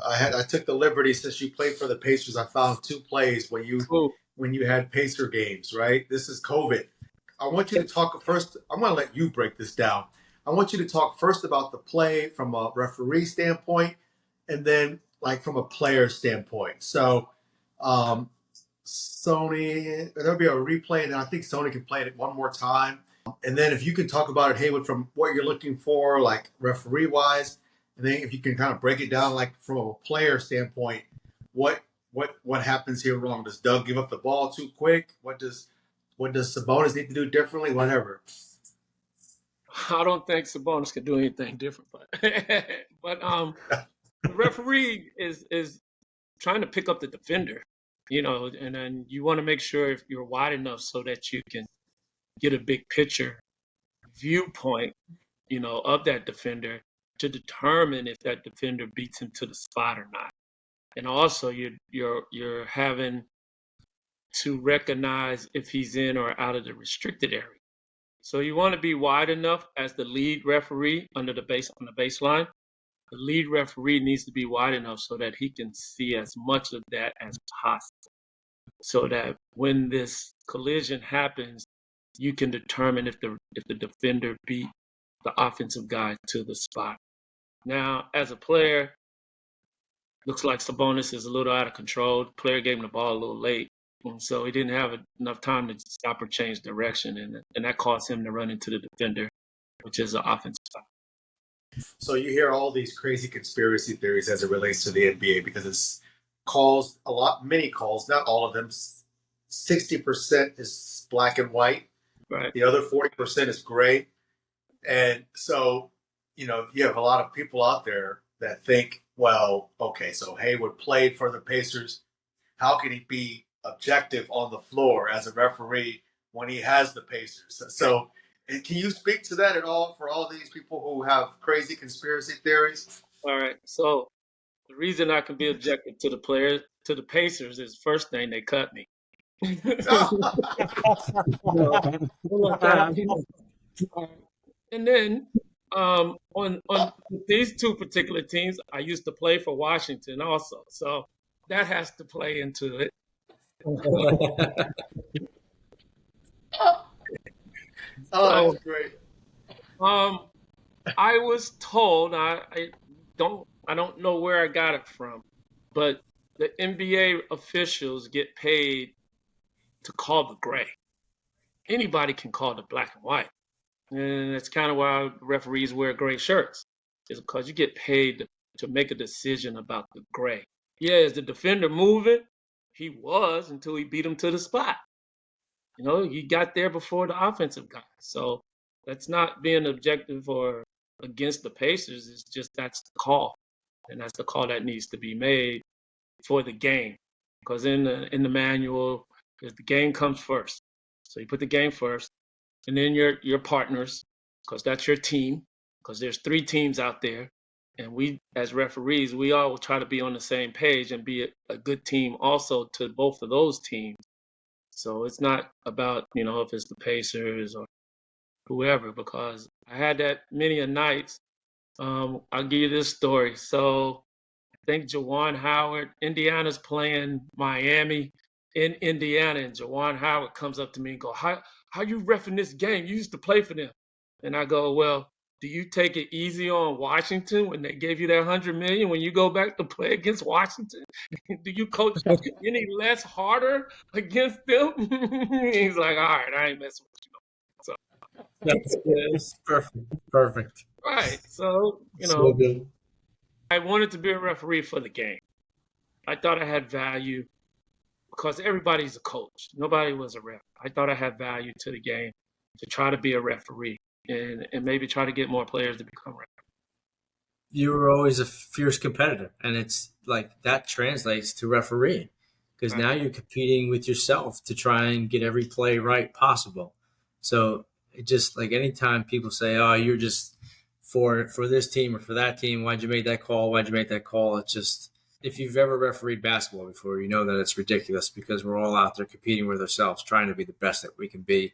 I took the liberty since you played for the Pacers. I found two plays when you had Pacer games. Right, this is COVID. I want you to talk first. I'm going to let you break this down. I want you to talk first about the play from a referee standpoint, and then like from a player standpoint. So, Sony, there'll be a replay, and I think Sony can play it one more time. And then if you can talk about it, Haywood, from what you're looking for, like referee wise, and then if you can kind of break it down, like from a player standpoint, what happens here wrong? Does Doug give up the ball too quick? What does Sabonis need to do differently? Whatever. I don't think Sabonis can do anything different, but the referee is trying to pick up the defender, and then you want to make sure if you're wide enough so that you can get a big picture viewpoint, of that defender to determine if that defender beats him to the spot or not. And also you're having to recognize if he's in or out of the restricted area. So you want to be wide enough as the lead referee on the baseline. The lead referee needs to be wide enough so that he can see as much of that as possible. So that when this collision happens, you can determine if the defender beat the offensive guy to the spot. Now, as a player, looks like Sabonis is a little out of control. The player gave him the ball a little late, and so he didn't have enough time to stop or change direction, and that caused him to run into the defender, which is an offensive foul. So you hear all these crazy conspiracy theories as it relates to the NBA because it's calls, many calls, not all of them. 60% is black and white. Right. The other 40% is gray. And so, you have a lot of people out there that think, well, okay, so Haywood played for the Pacers. How can he be objective on the floor as a referee when he has the Pacers? So can you speak to that at all for all these people who have crazy conspiracy theories? All right. So the reason I can be objective to the Pacers is first thing, they cut me. And then on these two particular teams, I used to play for Washington also, so that has to play into it. That's great. I was told, I don't know where I got it from, but the NBA officials get paid to call the gray. Anybody can call the black and white. And that's kind of why referees wear gray shirts, is because you get paid to make a decision about the gray. Yeah, is the defender moving? He was until he beat him to the spot. He got there before the offensive guy. So that's not being objective or against the Pacers. It's just that's the call. And that's the call that needs to be made for the game. Because in the manual, the game comes first. So you put the game first. And then your partners, because that's your team, because there's 3 teams out there. And we, as referees, we all will try to be on the same page and be a good team also to both of those teams. So it's not about, if it's the Pacers or whoever, because I had that many a nights. I'll give you this story. So I think Juwan Howard, Indiana's playing Miami in Indiana, and Juwan Howard comes up to me and go, how you reffing this game? You used to play for them. And I go, well, do you take it easy on Washington when they gave you that $100 million when you go back to play against Washington? Do you coach any less harder against them? He's like, all right, I ain't messing with you. So that's perfect. Right. So, So good. I wanted to be a referee for the game. I thought I had value because everybody's a coach. Nobody was a ref. I thought I had value to the game to try to be a referee and maybe try to get more players to become referees. You were always a fierce competitor, and it's like that translates to refereeing because now you're competing with yourself to try and get every play right possible. So it just like anytime people say, oh, you're just for this team or for that team, why'd you make that call? Why'd you make that call? It's just, if you've ever refereed basketball before, you know that it's ridiculous because we're all out there competing with ourselves, trying to be the best that we can be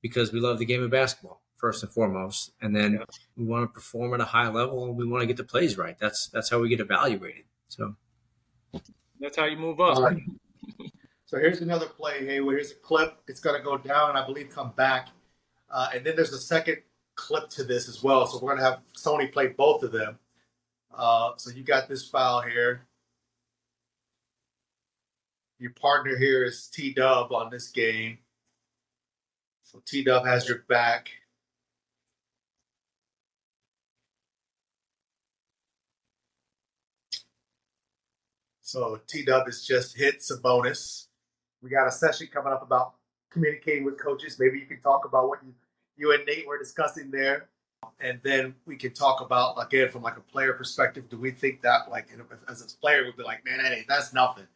because we love the game of basketball first and foremost. And then we want to perform at a high level and we want to get the plays right. That's how we get evaluated. So That's how you move up. So here's another play, Haywood. Here's a clip. It's going to go down, I believe, come back. And then there's a second clip to this as well. So we're going to have Sony play both of them. So you got this foul here. Your partner here is T-Dub on this game. So T-Dub has your back. So T-Dub has just hit Sabonis. We got a session coming up about communicating with coaches. Maybe you can talk about what you and Nate were discussing there. And then we can talk about, again, from like a player perspective, do we think that, like, as a player, we'd be like, man, that's nothing.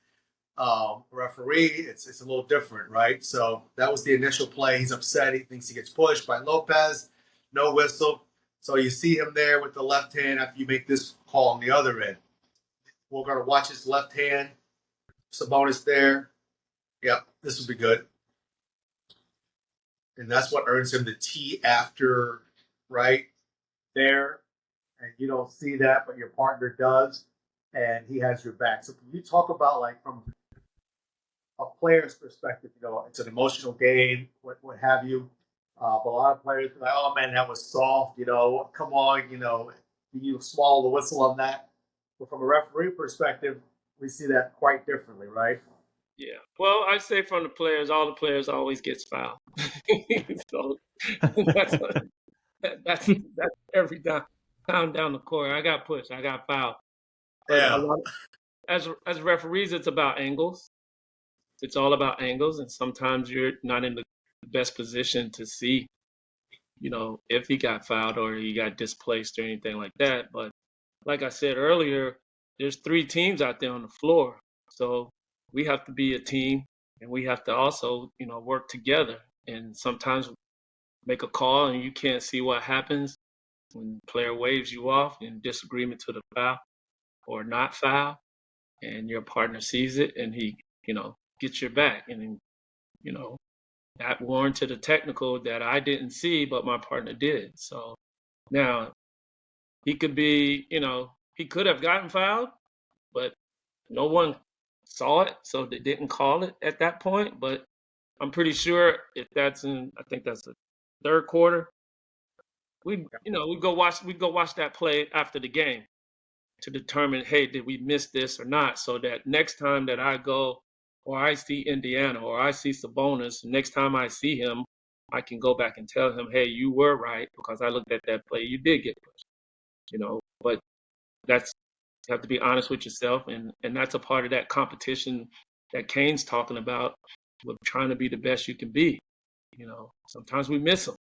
Referee, it's a little different, right? So that was the initial play. He's upset. He thinks he gets pushed by Lopez. No whistle. So you see him there with the left hand after you make this call on the other end. We're going to watch his left hand. Sabonis there. Yep, this will be good. And that's what earns him the T after, right there. And you don't see that, but your partner does. And he has your back. So can you talk about, like, from a player's perspective, it's an emotional game, what have you. But a lot of players are like, oh, man, that was soft. Come on, you swallow the whistle on that. But from a referee perspective, we see that quite differently, right? Yeah. Well, I say from the players, all the players always gets fouled. So that's every time down the court. I got pushed. I got fouled. But Yeah. As referees, it's about angles. It's all about angles, and sometimes you're not in the best position to see, if he got fouled or he got displaced or anything like that. But like I said earlier, there's 3 teams out there on the floor. So we have to be a team, and we have to also, work together. And sometimes make a call and you can't see what happens when the player waves you off in disagreement to the foul or not foul, and your partner sees it and he, gets your back. And then, that warranted a technical that I didn't see, but my partner did. So now he could be, he could have gotten fouled, but no one saw it, so they didn't call it at that point. But I'm pretty sure if I think that's the third quarter, we go watch that play after the game to determine, hey, did we miss this or not? So that next time that I go or I see Indiana or I see Sabonis, next time I see him, I can go back and tell him, hey, you were right because I looked at that play. You did get pushed, But you have to be honest with yourself, and that's a part of that competition that Kane's talking about with trying to be the best you can be. Sometimes we miss them.